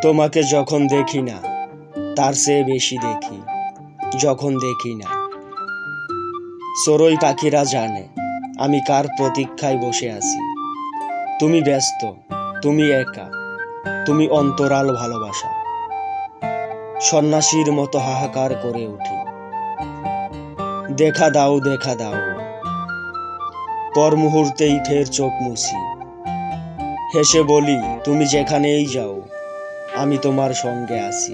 তোমাকে যখন দেখি না তার চেয়ে বেশি দেখি যখন দেখি না। চড়ুই পাখিরা জানে আমি কার প্রতীক্ষায় বসে আছি। তুমি ব্যস্ত, তুমি একা, তুমি অন্তরাল ভালোবাসা। সন্ন্যাসীর মতো হাহাকার করে উঠি, দেখা দাও দেখা দাও। পর মুহূর্তেই ফের চোখ মুছি, হেসে বলি তুমি যেখানেই যাও আমি তোমার সঙ্গে আছি।